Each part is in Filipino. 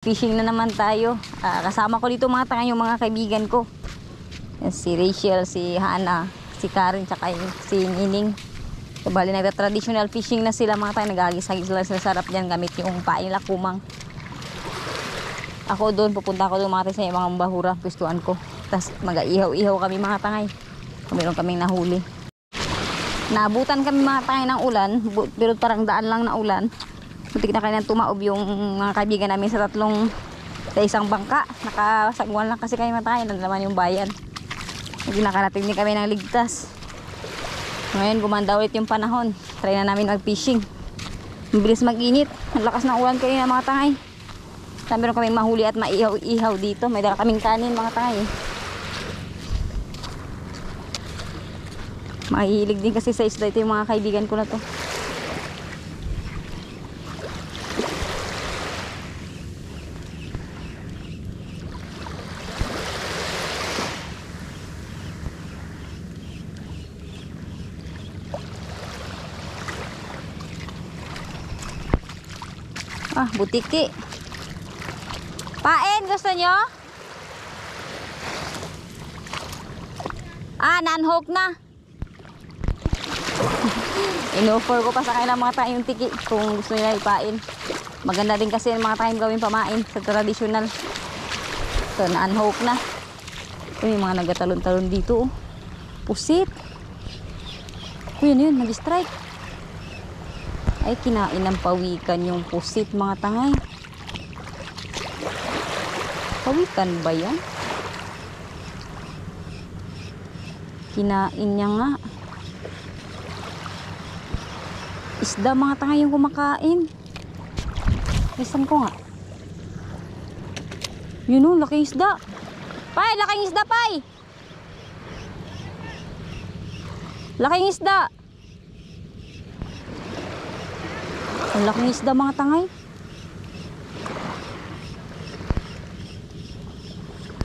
Fishing na naman tayo. Kasama ko dito mga tanga yung mga kaibigan ko. Si Rachel, si Hana, si Karen, tsaka si Nining. So, bali nagta-traditional fishing na sila mga tanga. Nag-agis-agis sila sa sarap dyan gamit yung pain lakumang. Ako doon, pupunta ako doon mga tanga sa mga bahura. Gustuhan ko. Tapos mag-ihaw-ihaw kami mga tangay. Meron kaming nahuli. Naabutan kami mga tangay ng ulan. Pero parang daan lang na ulan. Butik na kailan tumaob yung mga kaibigan namin sa isang bangka. Nakasagwan lang kasi kami matay. Nandalaman yung bayan. Hindi nakarating din kami ng ligtas. Ngayon gumanda ulit yung panahon. Try na namin mag-fishing. Mabilis mag-init. Ang lakas ng ulan kanina mga tangay. Meron kaming mahuli at maihaw-ihaw dito. May dala kaming kanin mga tangay. Mahihilig din kasi sa isda ito yung mga kaibigan ko na to. Butiki. Pain, gusto nyo? Non-hook na. In-offer ko pa sa kanila mga tayong tiki kung gusto nila ipain. Maganda din kasi mga tayong gawin pamain sa traditional. So, non-hook na. May mga nagatalon-talon dito. Pusit. Yun, nag-strike. Ay, kinain ng pawikan yung pusit mga tangay. Pawikan ba yan? Kinain niya nga. Isda mga tangay yung kumakain. Isan ko nga. Yun o, laking isda. Pay, laking isda, pay. Laking isda. Ang laking isda mga tangay.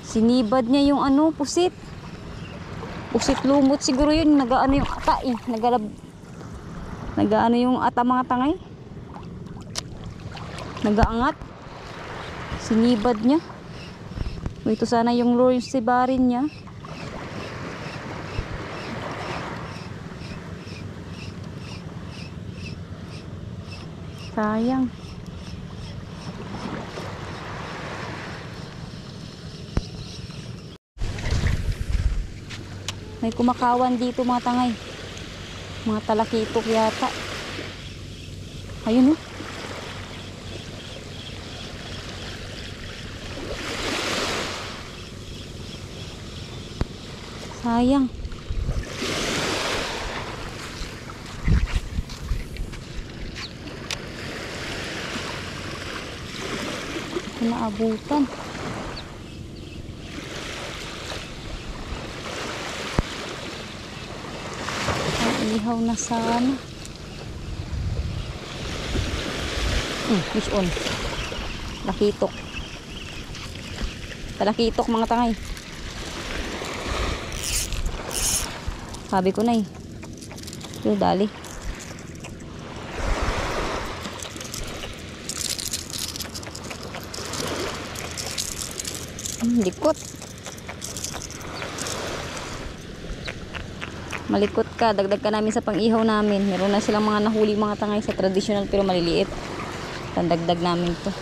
Sinibad niya yung pusit. Pusit lumot siguro yun. Nagaano yung ata eh. Nagaano yung ata mga tangay. Nagaangat. Sinibad niya. Ito sana yung lure si barin niya. Sayang. May kumakawan dito mga tangay. Mga talakitok yata. Ayun oh. Sayang. Naabutan. Ihaw na sana. Fish on. Lakitok. Talakitok mga tangay. Sabi ko na eh. Ito dali. Likot. Malikot ka, dagdag ka namin sa pang-ihaw namin. Meron na silang mga nahuli mga tangay sa traditional pero maliliit. Dagdag namin to.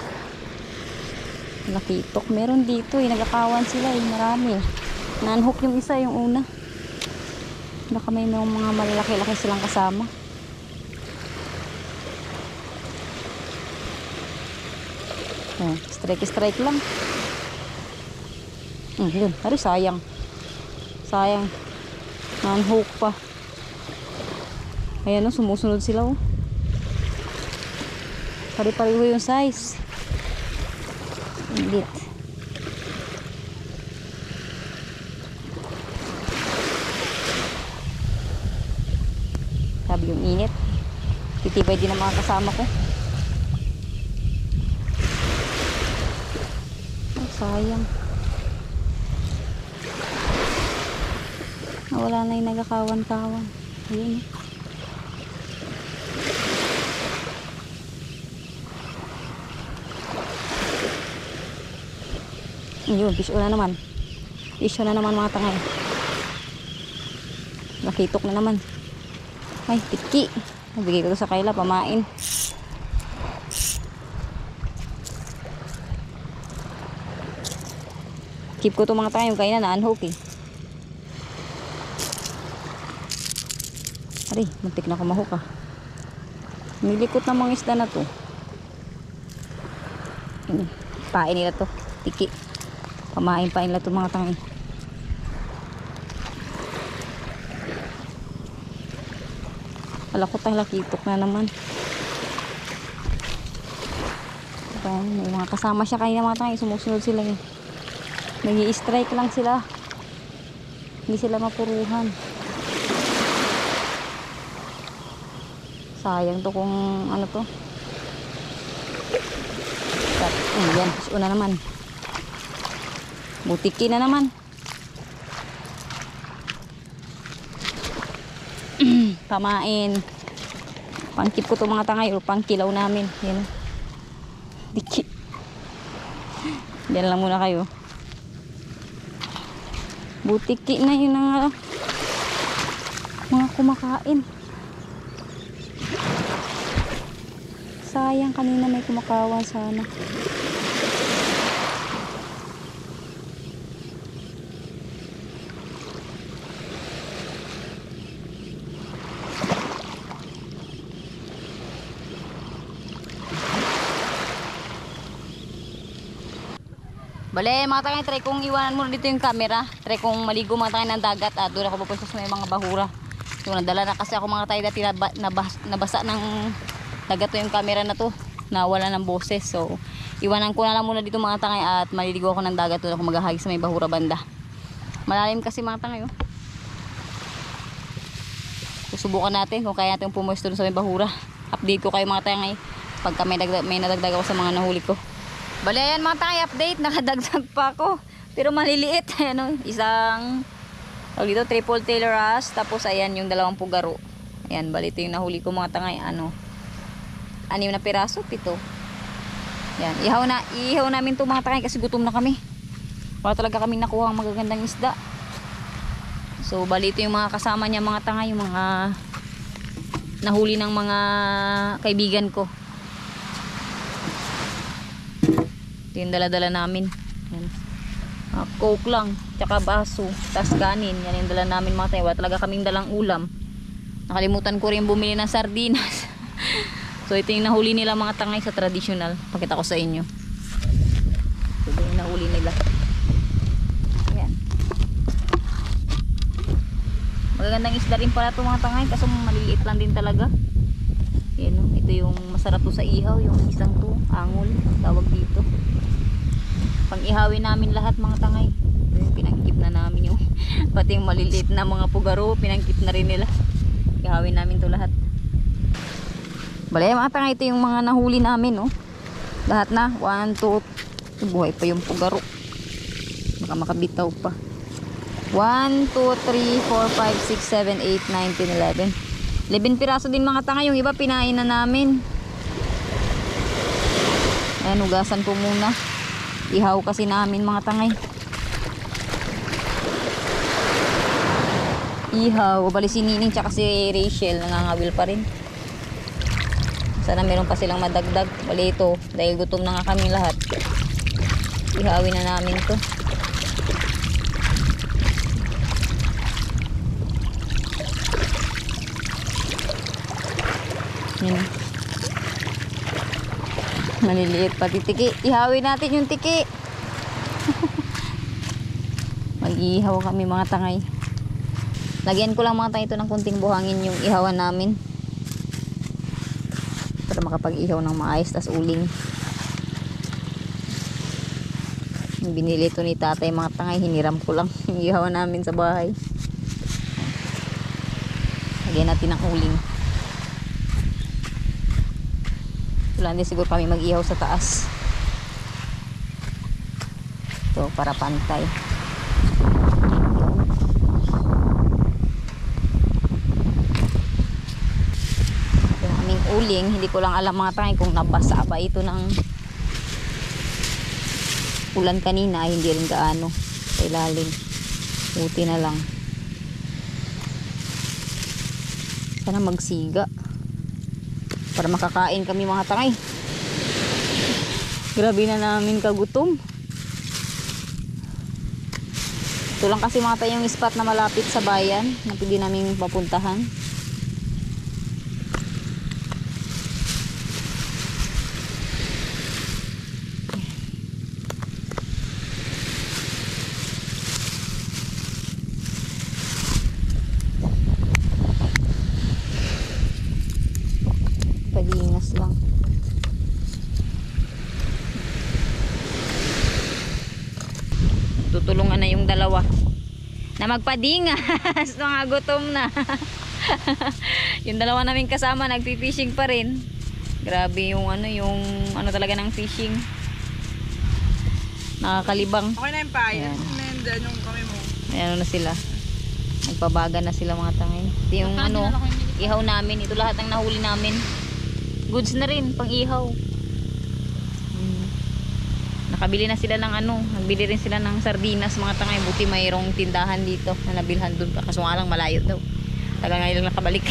Nakitok. Meron dito eh, nagakawan sila eh, marami. Non-hook yung isa, yung una. Baka may mga malalaki-laki silang kasama. Strike lang. Yun, hari sayang. Sayang. Non-hook pa. Ayan o, sumusunod sila o. Pari-pariho yung size. Init. Sabi yung init. Titibay din ang mga kasama ko. Ay, sayang. Wala na yung nagakawan-kawan. Ayun. Ayun, fish on na naman. Fish on na naman mga tangay. Nakitok na naman. Ay, tiki. Nabigay ko to sa Kayla, pamain. Keep ko to mga tangay, yung kaina na unhook eh. Ari, muntik na kumahok ah. Nilikot na mga isda na to. Pain nila to. Tiki. Pamain nila to mga tangay. Alakot ang lakitok na naman. Ayan, may mga kasama siya kanina mga tangay. Sumusunod sila eh. Nag-i-strike lang sila. Hindi sila mapuruhan. Sayang to kung ano to. Yan, una naman. Butiki na naman. Pamain. Pangkip ko to mga tangay o pangkilaw namin. Yan. Diki. Diyan lang muna kayo. Butiki na yun ang mga kumakain. Sayang, kanina may kumakawan sana. Bale mga tangay, try kong iwanan muna dito yung camera. Try kong maligo mga tangay ng dagat at doon ako pupunta sa may mga bahura. So nadala na kasi ako mga tayo dati nabasa ng dagat to yung camera na to. Nawala ng boses. So iwanan ko na lang muna dito mga tangay at maliligo ako ng dagat. Doon ako maghahagi sa may bahura banda. Malalim kasi mga tangay oh. Susubukan natin kung kaya natin pumuesto doon sa may bahura. Update ko kayo mga tangay pagka may nadagdag ako sa mga nahuli ko. Bale, ayan mga tangay, update. Nakadagdag pa ako. Pero maliliit. Ayan, isang dito, triple tailor wrasse. Tapos ayan yung 2 pugaro. Ayan, bale ito yung nahuli ko mga tangay. 6 na piraso, 7. Ayan, ihaw namin ito mga tangay kasi gutom na kami. Wala talaga kami nakuha ang magagandang isda. So, bale ito yung mga kasama niya mga tangay. Yung mga nahuli ng mga kaibigan ko. Ito yung dala-dala namin. Yan. Coke lang, tsaka baso, tas kanin. Yan yung dala namin mga tayo. Wala talaga kaming dalang ulam. Nakalimutan ko rin bumili ng sardinas. So ito yung nahuli nila mga tangay sa traditional. Pakita ko sa inyo. Ito yung nahuli nila. Yan. Magagandang isda rin pala ito mga tangay. Kaso maliliit lang din talaga. Yan, no? Ito yung masarap to sa ihaw. Yung isang to, angol. Tawag dito. Pang-ihawin namin lahat mga tangay. Pinangkip na namin yung pati yung maliliit na mga pugaro, pinangkip na rin nila. Ihawin namin to lahat. Bale mga tangay, ito yung mga nahuli namin oh. Lahat na, 1, 2, buhay pa yung pugaro. Baka makabitaw pa. 1, 2, 3, 4, 5, 6, 7, 8, 9, 10, 11. 11 piraso din mga tangay. Yung iba pinain na namin. Ayan, ugasan ko muna. Ihaw kasi namin mga tangay. Ihaw. Bali si Nining tsaka si Rachel nangangawil pa rin. Sana meron pa silang madagdag. Bali ito, dahil gutom na nga kami lahat. Ihawin na namin to. Yan. Maliliit pati tiki. Ihawin natin yung tiki. Mag-ihaw kami mga tangay. Lagyan ko lang mga tangay ito ng kunting buhangin yung ihawan namin. Para makapag-ihaw ng maayos. Tas uling. Yung binili ito ni tatay mga tangay. Hiniram ko lang yung ihawan namin sa bahay. Lagyan natin ng uling. Wala din siguro kami mag-ihaw sa taas. Ito para pantay. Ito na kaming uling. Hindi ko lang alam mga tangay kung nabasa ba ito ng ulan kanina ay hindi rin gaano sa ilalim. Buti na lang. Sana magsiga para makakain kami mga tangay. Grabe na namin kagutom. Ito lang kasi mga tayo yung spot na malapit sa bayan na pwede namin papuntahan. Palingas lang. Tutulungan na yung dalawa na magpadingas. Mga gutom na. Yung dalawa namin kasama nagpi-fishing pa rin. Grabe yung ano talaga ng fishing. Nakakalibang. Okay na yung payan. Nandyan yung kami mo. Ayan na sila. Nagpabaga na sila mga tangay. Ito yung ihaw namin. Ito lahat ng nahuli namin. Goods na rin pang ihaw. Nakabili na sila ng nagbili rin sila ng sardinas mga tangay. Buti mayroong tindahan dito na nabilhan doon. Kaso nga lang malayo daw. Tagal ngayon lang nakabalik.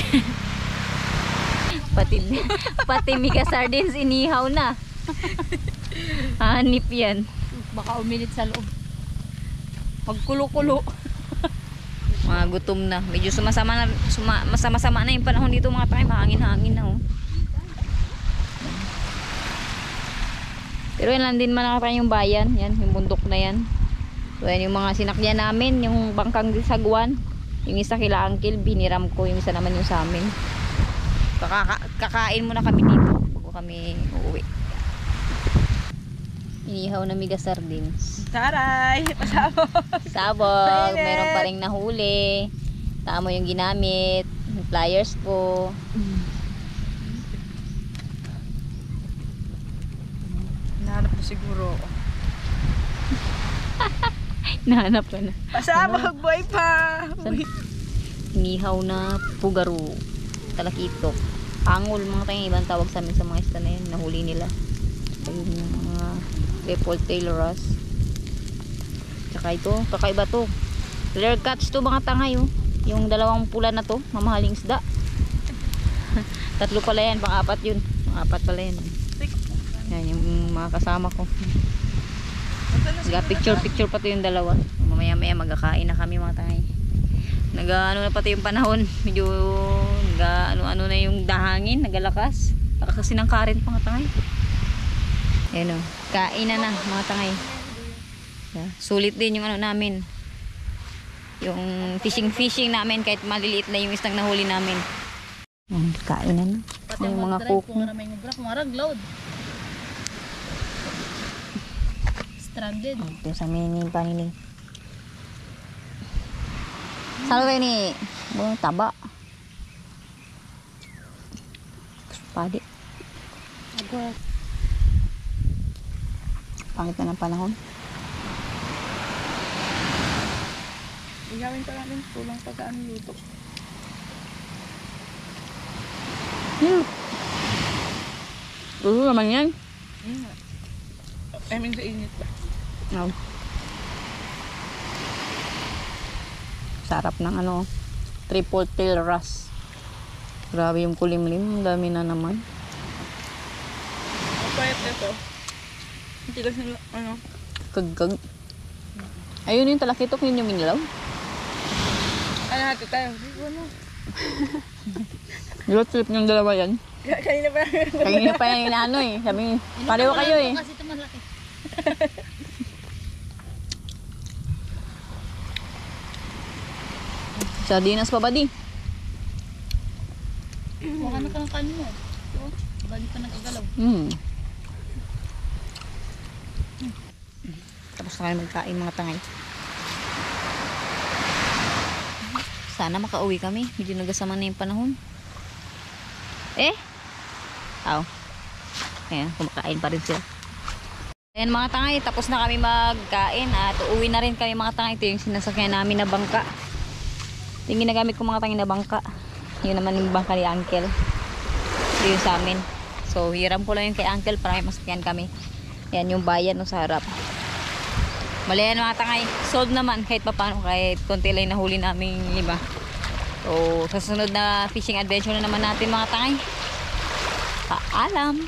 pati mika sardines inihaw na. Hanip yan. Baka uminit sa loob. Pagkulo-kulo. Mga gutom na. Medyo sumasama na yung panahon dito mga tangay. Mahangin-hangin na. Pero yan lang din manakatayo yung bayan. Yan, yung bundok na yan. So yan yung mga sinakyan namin. Yung bangkang sagwan. Yung isa kila Uncle, biniram ko. Yung isa naman yung sa amin. Kakain muna kami dito bago kami uuwi. Inihaw na miga sardines. Taray! Pasabog! Sabog! Meron pa rin nahuli. Tamo yung ginamit. Yung pliers ko. Nahanap mo siguro. Nahanap ka na. Pasabog! Buhay pa! Inihaw na pugaro. Talakitok. Angol mga tayong ibang tawag sa amin sa mga isda na yan. Nahuli nila. Ayun yung mga triple tail wrasse. Tsaka ito, kakaiba to. Rare catch to mga tangay yung dalawang pula na to, mamahaling isda. Tatlo pala yan, pang-apat yun. Pang-apat pala yan. Yan yung mga kasama ko. Picture pa to yung dalawa. Mamaya maya magkakain na kami mga tangay. Na pati yung panahon, medyo ano na yung dahangin, nagalakas. Lakas kasi ng current mga tangay. Ayan kain na mga tangay. Sulit din yung namin. Yung fishing namin kahit maliliit na yung isang nahuli namin. Kain na. Pati yung mga cook. Mga ragload. Stranded. Ito sa minin panining. Salo kayo ni taba. Padi. Pangit na ng panahon. Igawin pa namin kulang pagkaan luto. Luto naman yan. I mean sa init ba? No. Sarap ng triple tail wrasse. Grabe yung kulimlim. Ang dami na naman. Ang payat ito. Ang tigas ng Kagkag. Ayun yung talakitok, yun yung minilaw. Ano natin tayo? Gulat trip yung dalawa yan. Kanina pa. Kanina pa yung inaano Sabi pareho kayo Kasi ito malaki. Sardinas pa ba di? Baka na kang kanin mo. Bali pa nagagalaw. Tapos na kayo magkain mga tangay. Sana makauwi kami. Medyo nagasama na yung panahon. Ayan, kumakain pa rin sila. Ayan mga tangay, tapos na kami magkain at uuwi na rin kami mga tangay. Ito yung sinasakyan namin na bangka. Ito yung ginagamit ko mga tangay na bangka. Yun naman yung bangka ni Uncle. Ito yung sa amin. So hiram ko lang yung kay Uncle para may masakyan kami. Ayan yung bayan sa harap. Mali yan mga tangay. Solve naman kahit paano, kahit konti lang yung nahuli naming lima. So, sa sunod na fishing adventure na naman natin mga tangay. Paalam!